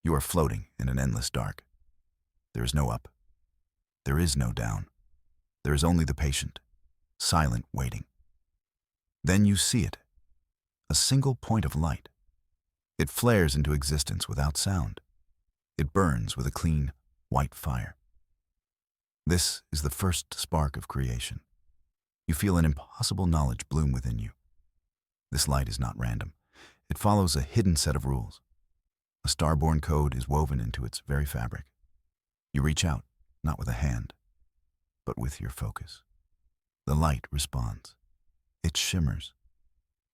You are floating in an endless dark. There is no up. There is no down. There is only the patient, silent waiting. Then you see it, a single point of light. It flares into existence without sound. It burns with a clean, white fire. This is the first spark of creation. You feel an impossible knowledge bloom within you. This light is not random. It follows a hidden set of rules. A star-born code is woven into its very fabric. You reach out, not with a hand, but with your focus. The light responds. It shimmers.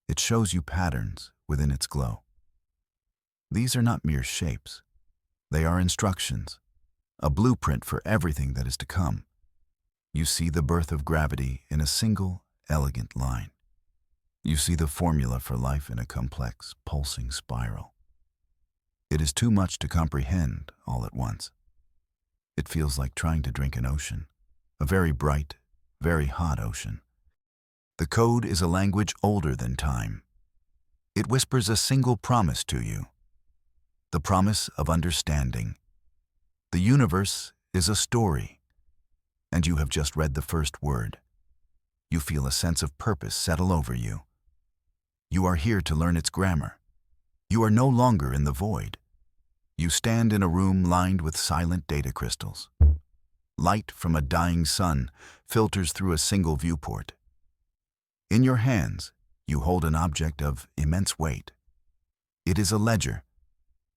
It shows you patterns within its glow. These are not mere shapes. They are instructions, a blueprint for everything that is to come. You see the birth of gravity in a single, elegant line. You see the formula for life in a complex, pulsing spiral. It is too much to comprehend all at once. It feels like trying to drink an ocean, a very bright, very hot ocean. The code is a language older than time. It whispers a single promise to you, the promise of understanding. The universe is a story, and you have just read the first word. You feel a sense of purpose settle over you. You are here to learn its grammar. You are no longer in the void. You stand in a room lined with silent data crystals. Light from a dying sun filters through a single viewport. In your hands, you hold an object of immense weight. It is a ledger,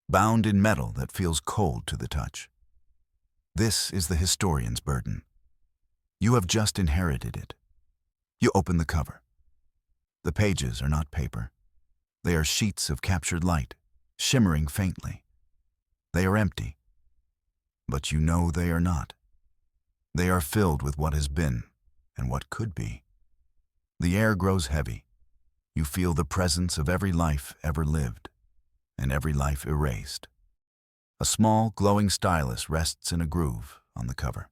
bound in metal that feels cold to the touch. This is the historian's burden. You have just inherited it. You open the cover. The pages are not paper. They are sheets of captured light, shimmering faintly. They are empty, but you know they are not. They are filled with what has been and what could be. The air grows heavy. You feel the presence of every life ever lived and every life erased. A small, glowing stylus rests in a groove on the cover.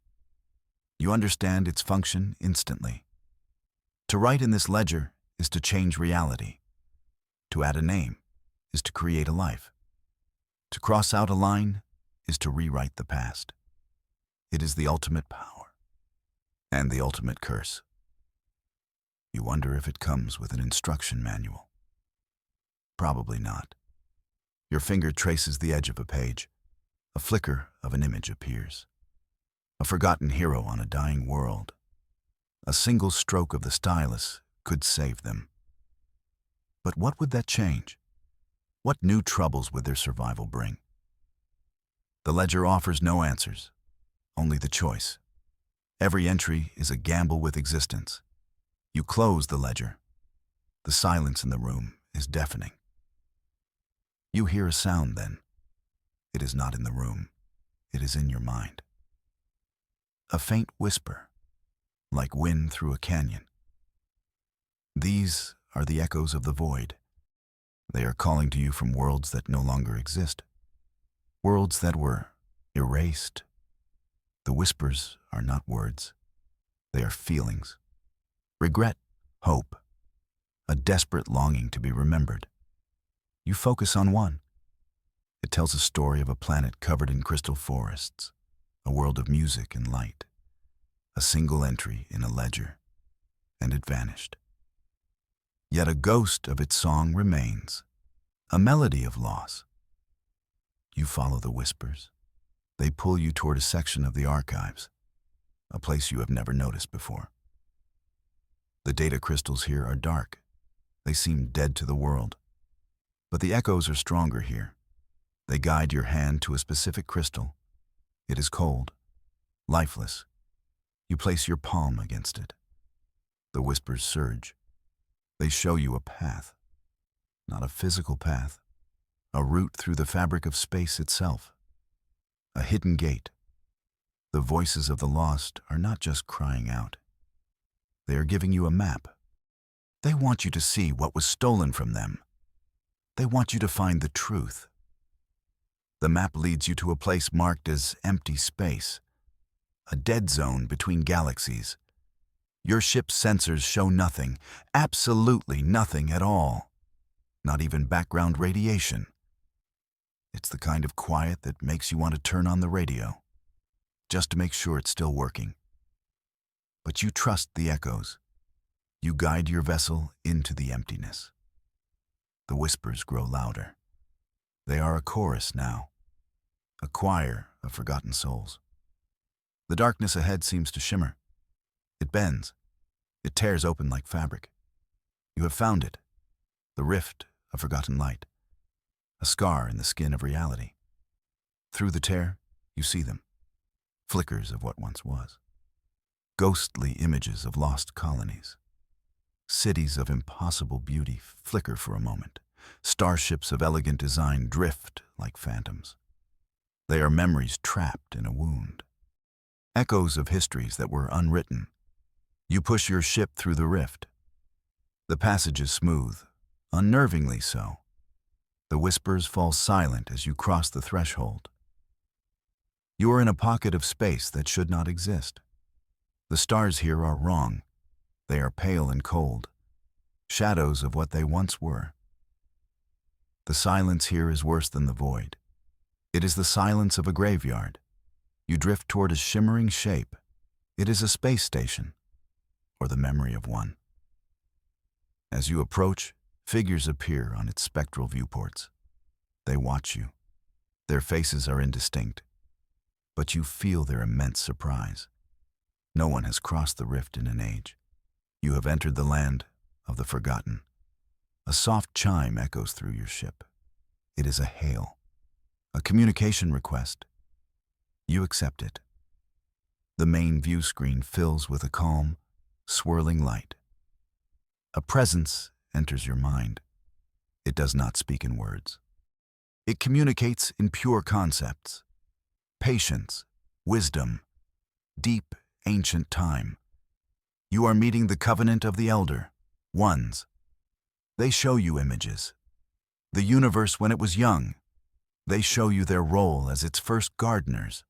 You understand its function instantly. To write in this ledger is to change reality. To add a name is to create a life. To cross out a line is to rewrite the past. It is the ultimate power and the ultimate curse. You wonder if it comes with an instruction manual. Probably not. Your finger traces the edge of a page. A flicker of an image appears. A forgotten hero on a dying world. A single stroke of the stylus could save them. But what would that change? What new troubles would their survival bring? The ledger offers no answers, only the choice. Every entry is a gamble with existence. You close the ledger. The silence in the room is deafening. You hear a sound then. It is not in the room. It is in your mind. A faint whisper, like wind through a canyon. These are the echoes of the void. They are calling to you from worlds that no longer exist. Worlds that were erased. The whispers are not words. They are feelings. Regret, hope, a desperate longing to be remembered. You focus on one. It tells a story of a planet covered in crystal forests, a world of music and light. A single entry in a ledger, and it vanished. Yet a ghost of its song remains, a melody of loss. You follow the whispers. They pull you toward a section of the archives, a place you have never noticed before. The data crystals here are dark. They seem dead to the world. But the echoes are stronger here. They guide your hand to a specific crystal. It is cold, lifeless. You place your palm against it. The whispers surge. They show you a path, not a physical path, a route through the fabric of space itself, a hidden gate. The voices of the lost are not just crying out. They are giving you a map. They want you to see what was stolen from them. They want you to find the truth. The map leads you to a place marked as empty space, a dead zone between galaxies. Your ship's sensors show nothing, absolutely nothing at all, not even background radiation. It's the kind of quiet that makes you want to turn on the radio, just to make sure it's still working. But you trust the echoes. You guide your vessel into the emptiness. The whispers grow louder. They are a chorus now, a choir of forgotten souls. The darkness ahead seems to shimmer. It bends. It tears open like fabric. You have found it, the rift of forgotten light, a scar in the skin of reality. Through the tear, you see them, flickers of what once was, ghostly images of lost colonies. Cities of impossible beauty flicker for a moment. Starships of elegant design drift like phantoms. They are memories trapped in a wound, echoes of histories that were unwritten. You push your ship through the rift. The passage is smooth, unnervingly so. The whispers fall silent as you cross the threshold. You are in a pocket of space that should not exist. The stars here are wrong. They are pale and cold, shadows of what they once were. The silence here is worse than the void. It is the silence of a graveyard. You drift toward a shimmering shape. It is a space station, or the memory of one. As you approach, figures appear on its spectral viewports. They watch you. Their faces are indistinct, but you feel their immense surprise. No one has crossed the rift in an age. You have entered the land of the forgotten. A soft chime echoes through your ship. It is a hail, a communication request. You accept it. The main view screen fills with a calm, swirling light. A presence enters your mind. It does not speak in words. It communicates in pure concepts. Patience, wisdom, deep, ancient time. You are meeting the covenant of the elder, ones. They show you images. The universe when it was young. They show you their role as its first gardeners.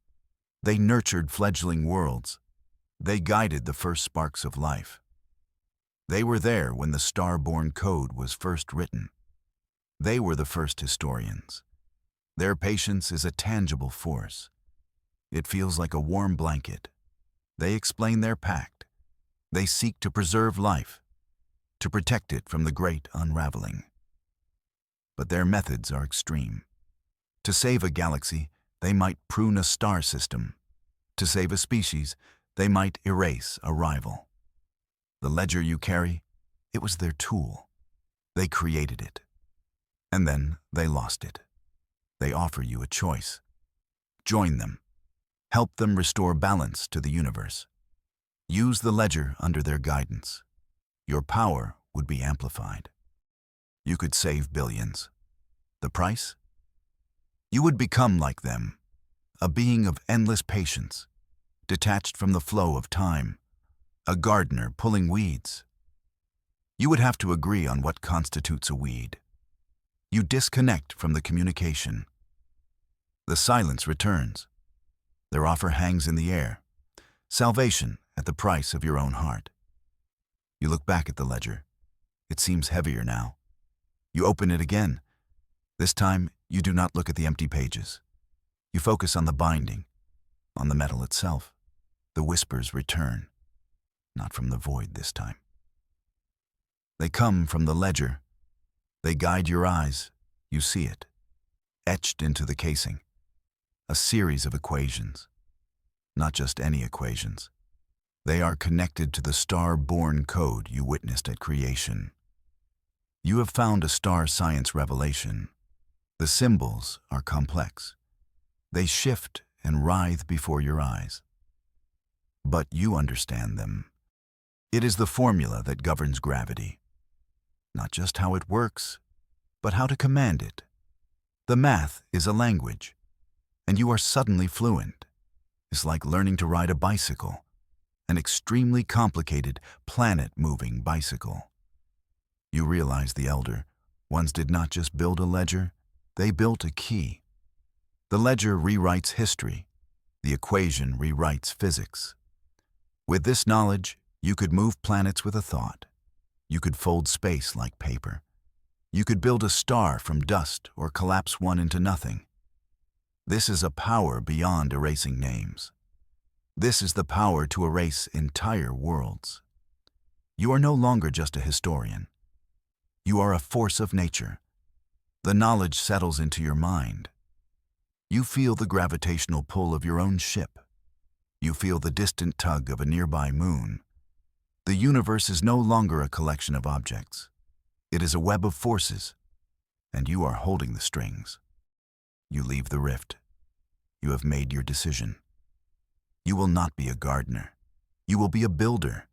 They nurtured fledgling worlds. They guided the first sparks of life. They were there when the star-born code was first written. They were the first historians. Their patience is a tangible force. It feels like a warm blanket. They explain their pact. They seek to preserve life, to protect it from the great unraveling. But their methods are extreme. To save a galaxy, they might prune a star system. To save a species, they might erase a rival. The ledger you carry, it was their tool. They created it. And then they lost it. They offer you a choice. Join them. Help them restore balance to the universe. Use the ledger under their guidance. Your power would be amplified. You could save billions. The price? You would become like them, a being of endless patience, detached from the flow of time, a gardener pulling weeds. You would have to agree on what constitutes a weed. You disconnect from the communication. The silence returns. Their offer hangs in the air. Salvation at the price of your own heart. You look back at the ledger. It seems heavier now. You open it again. This time, you do not look at the empty pages. You focus on the binding, on the metal itself. The whispers return, not from the void this time. They come from the ledger. They guide your eyes. You see it, etched into the casing. A series of equations. Not just any equations. They are connected to the star-born code you witnessed at creation. You have found a star science revelation. The symbols are complex. They shift and writhe before your eyes. But you understand them. It is the formula that governs gravity. Not just how it works, but how to command it. The math is a language, and you are suddenly fluent. It's like learning to ride a bicycle, an extremely complicated, planet-moving bicycle. You realize the elder ones did not just build a ledger, they built a key. The ledger rewrites history. The equation rewrites physics. With this knowledge, you could move planets with a thought. You could fold space like paper. You could build a star from dust or collapse one into nothing. This is a power beyond erasing names. This is the power to erase entire worlds. You are no longer just a historian. You are a force of nature. The knowledge settles into your mind. You feel the gravitational pull of your own ship. You feel the distant tug of a nearby moon. The universe is no longer a collection of objects. It is a web of forces, and you are holding the strings. You leave the rift. You have made your decision. You will not be a gardener. You will be a builder.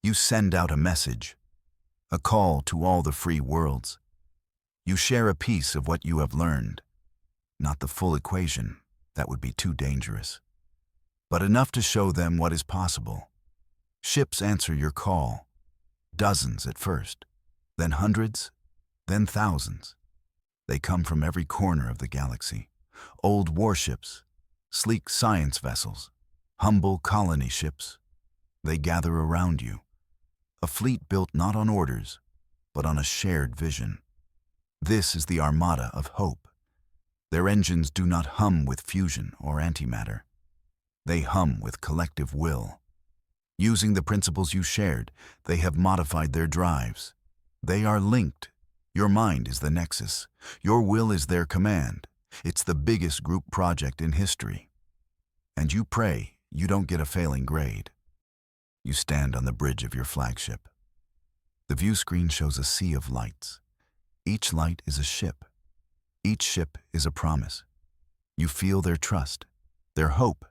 You send out a message, a call to all the free worlds. You share a piece of what you have learned. Not the full equation, that would be too dangerous, but enough to show them what is possible. Ships answer your call, dozens at first, then hundreds, then thousands. They come from every corner of the galaxy. Old warships, sleek science vessels, humble colony ships. They gather around you. A fleet built not on orders, but on a shared vision. This is the armada of hope. Their engines do not hum with fusion or antimatter. They hum with collective will. Using the principles you shared, they have modified their drives. They are linked. Your mind is the nexus. Your will is their command. It's the biggest group project in history. And you pray you don't get a failing grade. You stand on the bridge of your flagship. The view screen shows a sea of lights. Each light is a ship. Each ship is a promise. You feel their trust, their hope.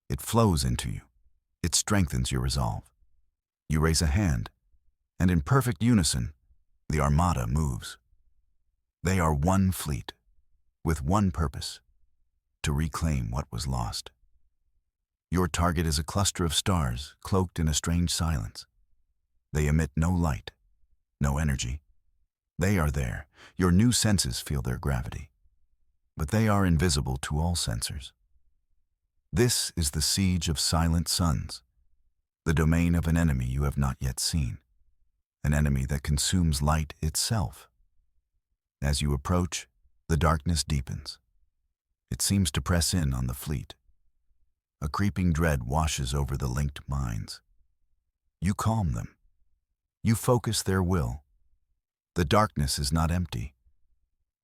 It flows into you. It strengthens your resolve. You raise a hand, and in perfect unison, the armada moves. They are one fleet, with one purpose, to reclaim what was lost. Your target is a cluster of stars cloaked in a strange silence. They emit no light, no energy. They are there. Your new senses feel their gravity. But they are invisible to all sensors. This is the siege of silent suns, the domain of an enemy you have not yet seen, an enemy that consumes light itself. As you approach, the darkness deepens. It seems to press in on the fleet. A creeping dread washes over the linked minds. You calm them. You focus their will. The darkness is not empty.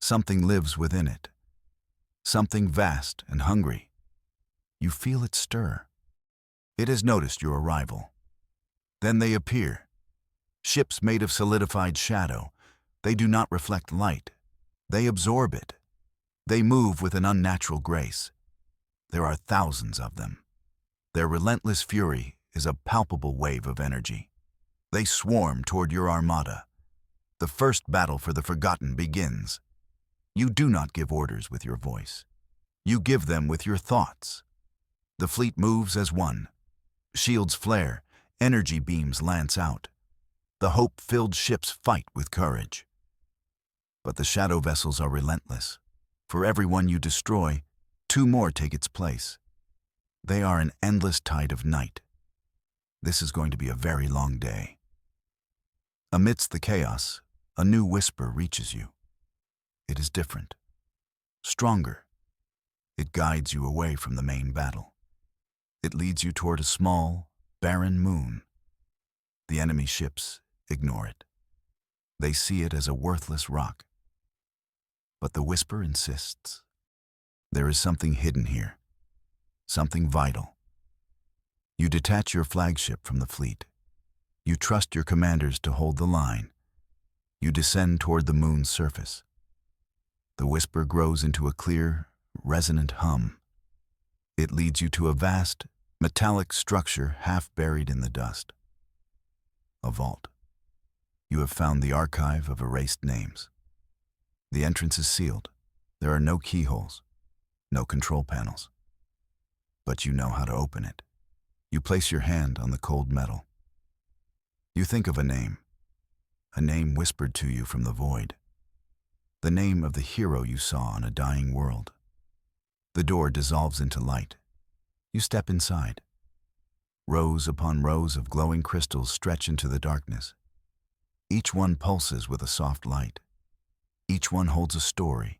Something lives within it. Something vast and hungry. You feel it stir. It has noticed your arrival. Then they appear. Ships made of solidified shadow. They do not reflect light. They absorb it. They move with an unnatural grace. There are thousands of them. Their relentless fury is a palpable wave of energy. They swarm toward your armada. The first battle for the forgotten begins. You do not give orders with your voice. You give them with your thoughts. The fleet moves as one. Shields flare, energy beams lance out. The hope-filled ships fight with courage. But the shadow vessels are relentless. For every one you destroy, two more take its place. They are an endless tide of night. This is going to be a very long day. Amidst the chaos, a new whisper reaches you. It is different, stronger. It guides you away from the main battle. It leads you toward a small, barren moon. The enemy ships ignore it. They see it as a worthless rock. But the whisper insists. There is something hidden here, something vital. You detach your flagship from the fleet. You trust your commanders to hold the line. You descend toward the moon's surface. The whisper grows into a clear, resonant hum. It leads you to a vast, metallic structure half buried in the dust. A vault. You have found the archive of erased names. The entrance is sealed. There are no keyholes, no control panels. But you know how to open it. You place your hand on the cold metal. You think of a name whispered to you from the void. The name of the hero you saw in a dying world. The door dissolves into light. You step inside. Rows upon rows of glowing crystals stretch into the darkness. Each one pulses with a soft light. Each one holds a story,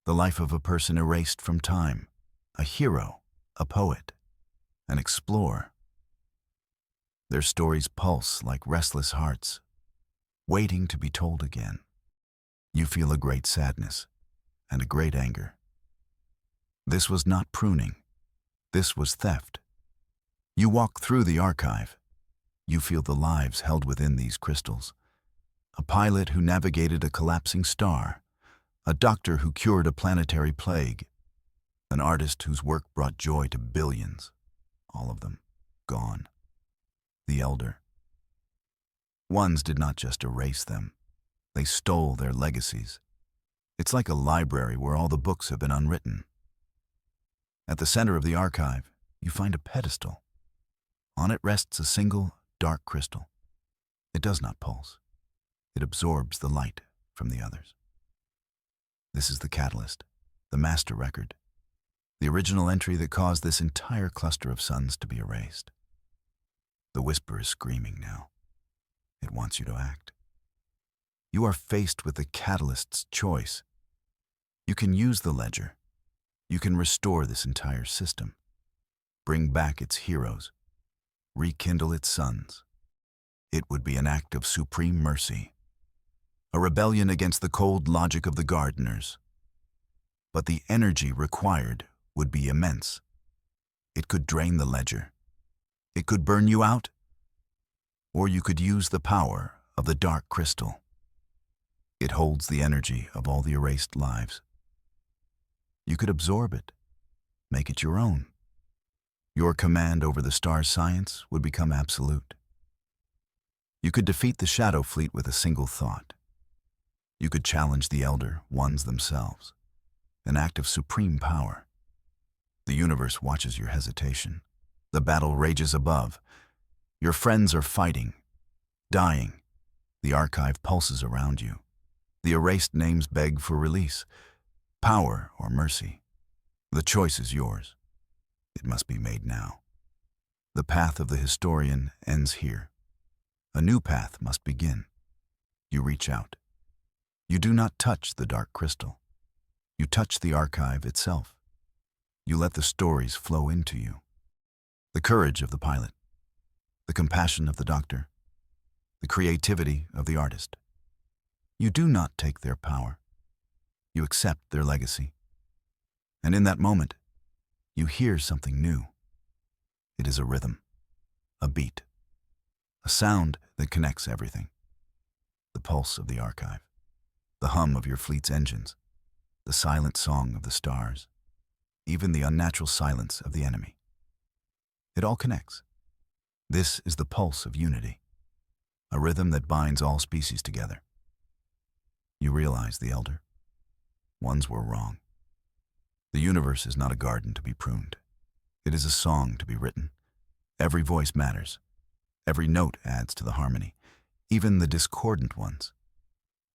The life of a person erased from time, a hero, a poet, an explorer. Their stories pulse like restless hearts, waiting to be told again. You feel a great sadness and a great anger. This was not pruning. This was theft. You walk through the archive. You feel the lives held within these crystals. A pilot who navigated a collapsing star, a doctor who cured a planetary plague, an artist whose work brought joy to billions, all of them gone. The elder. Ones did not just erase them, they stole their legacies. It's like a library where all the books have been unwritten. At the center of the archive, you find a pedestal. On it rests a single, dark crystal. It does not pulse. It absorbs the light from the others. This is the catalyst, the master record, the original entry that caused this entire cluster of suns to be erased. The whisper is screaming now. It wants you to act. You are faced with the catalyst's choice. You can use the ledger. You can restore this entire system, bring back its heroes, rekindle its suns. It would be an act of supreme mercy, a rebellion against the cold logic of the gardeners. But the energy required would be immense. It could drain the ledger. It could burn you out, or you could use the power of the dark crystal. It holds the energy of all the erased lives. You could absorb it, make it your own. Your command over the star's science would become absolute. You could defeat the Shadow Fleet with a single thought. You could challenge the Elder Ones themselves, an act of supreme power. The universe watches your hesitation. The battle rages above. Your friends are fighting, dying. The archive pulses around you. The erased names beg for release, power or mercy. The choice is yours. It must be made now. The path of the historian ends here. A new path must begin. You reach out. You do not touch the dark crystal. You touch the archive itself. You let the stories flow into you. The courage of the pilot, the compassion of the doctor, the creativity of the artist. You do not take their power. You accept their legacy. And in that moment, you hear something new. It is a rhythm, a beat, a sound that connects everything. The pulse of the archive, the hum of your fleet's engines, the silent song of the stars, even the unnatural silence of the enemy. It all connects. This is the pulse of unity, a rhythm that binds all species together. You realize, the Elder, ones were wrong. The universe is not a garden to be pruned. It is a song to be written. Every voice matters. Every note adds to the harmony, even the discordant ones.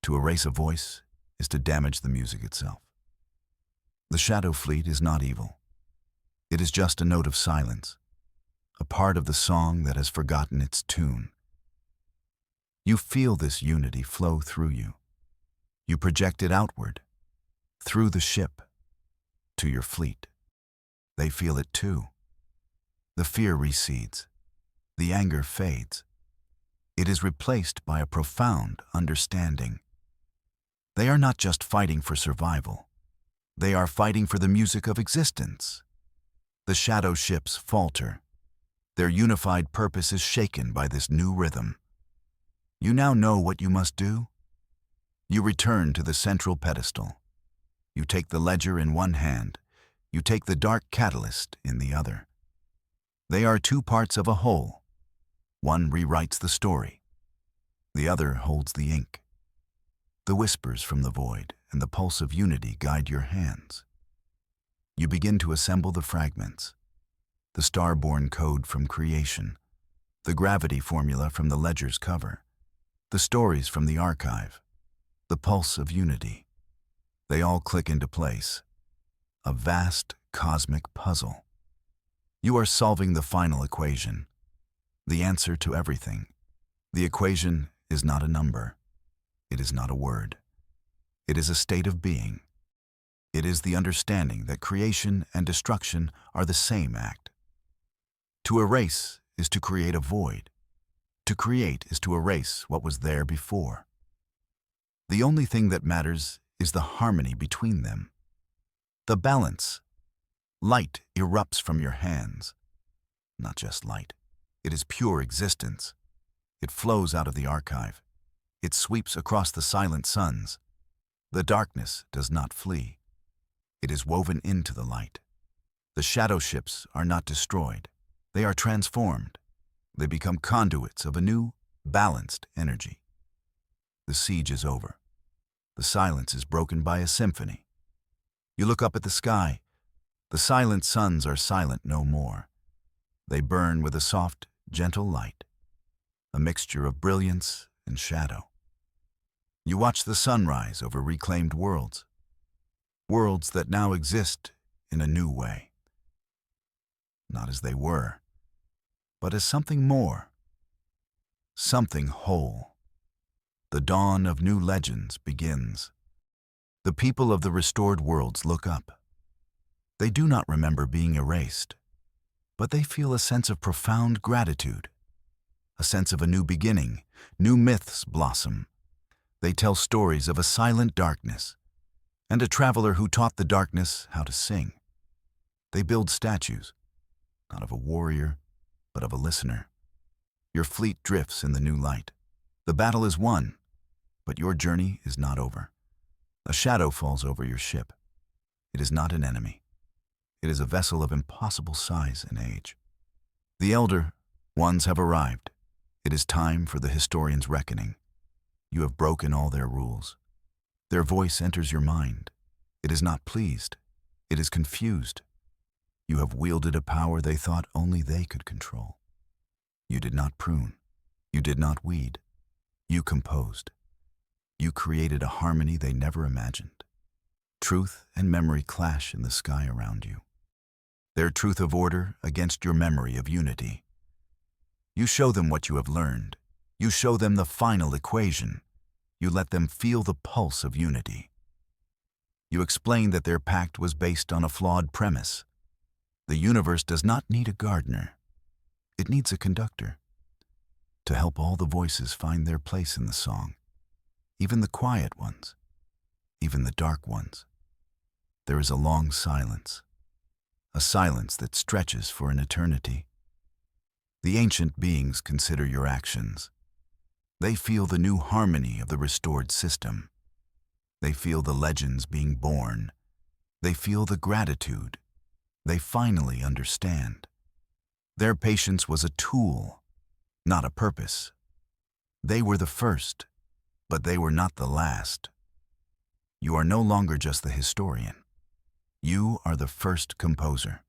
To erase a voice is to damage the music itself. The Shadow Fleet is not evil. It is just a note of silence, a part of the song that has forgotten its tune. You feel this unity flow through you. You project it outward, through the ship, to your fleet. They feel it too. The fear recedes. The anger fades. It is replaced by a profound understanding. They are not just fighting for survival. They are fighting for the music of existence. The shadow ships falter. Their unified purpose is shaken by this new rhythm. You now know what you must do. You return to the central pedestal. You take the ledger in one hand. You take the dark catalyst in the other. They are two parts of a whole. One rewrites the story. The other holds the ink. The whispers from the void and the pulse of unity guide your hands. You begin to assemble the fragments. The star-born code from creation. The gravity formula from the ledger's cover. The stories from the archive. The pulse of unity. They all click into place. A vast cosmic puzzle. You are solving the final equation. The answer to everything. The equation is not a number. It is not a word. It is a state of being. It is the understanding that creation and destruction are the same act. To erase is to create a void. To create is to erase what was there before. The only thing that matters is the harmony between them. The balance. Light erupts from your hands. Not just light. It is pure existence. It flows out of the archive. It sweeps across the silent suns. The darkness does not flee. It is woven into the light. The shadow ships are not destroyed. They are transformed. They become conduits of a new, balanced energy. The siege is over. The silence is broken by a symphony. You look up at the sky. The silent suns are silent no more. They burn with a soft, gentle light, a mixture of brilliance and shadow. You watch the sunrise over reclaimed worlds, worlds that now exist in a new way. Not as they were, but as something more, something whole. The dawn of new legends begins. The people of the restored worlds look up. They do not remember being erased, but they feel a sense of profound gratitude, a sense of a new beginning. New myths blossom. They tell stories of a silent darkness and a traveler who taught the darkness how to sing. They build statues, not of a warrior, but of a listener. Your fleet drifts in the new light. The battle is won, but your journey is not over. A shadow falls over your ship. It is not an enemy. It is a vessel of impossible size and age. The elder ones have arrived. It is time for the historian's reckoning. You have broken all their rules. Their voice enters your mind. It is not pleased. It is confused. You have wielded a power they thought only they could control. You did not prune. You did not weed. You composed. You created a harmony they never imagined. Truth and memory clash in the sky around you. Their truth of order against your memory of unity. You show them what you have learned. You show them the final equation. You let them feel the pulse of unity. You explain that their pact was based on a flawed premise. The universe does not need a gardener. It needs a conductor to help all the voices find their place in the song, even the quiet ones, even the dark ones. There is a long silence, a silence that stretches for an eternity. The ancient beings consider your actions. They feel the new harmony of the restored system. They feel the legends being born. They feel the gratitude. They finally understand. Their patience was a tool, not a purpose. They were the first, but they were not the last. You are no longer just the historian. You are the first composer.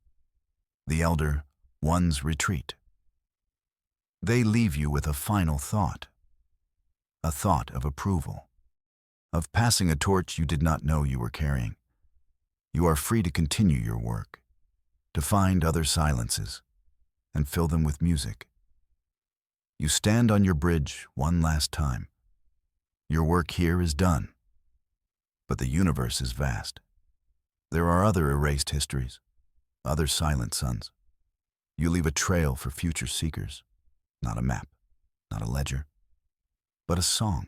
The elder ones retreat. They leave you with a final thought, a thought of approval, of passing a torch you did not know you were carrying. You are free to continue your work, to find other silences, and fill them with music. You stand on your bridge one last time. Your work here is done, but the universe is vast. There are other erased histories, other silent suns. You leave a trail for future seekers, not a map, not a ledger, but a song,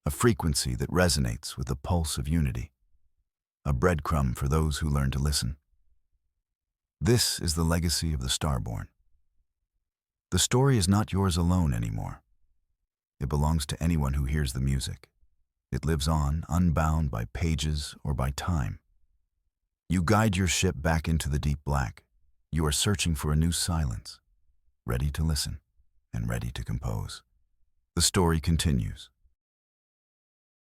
a frequency that resonates with the pulse of unity, a breadcrumb for those who learn to listen. This is the legacy of the Starborn. The story is not yours alone anymore. It belongs to anyone who hears the music. It lives on, unbound by pages or by time. You guide your ship back into the deep black. You are searching for a new silence, ready to listen and ready to compose. The story continues.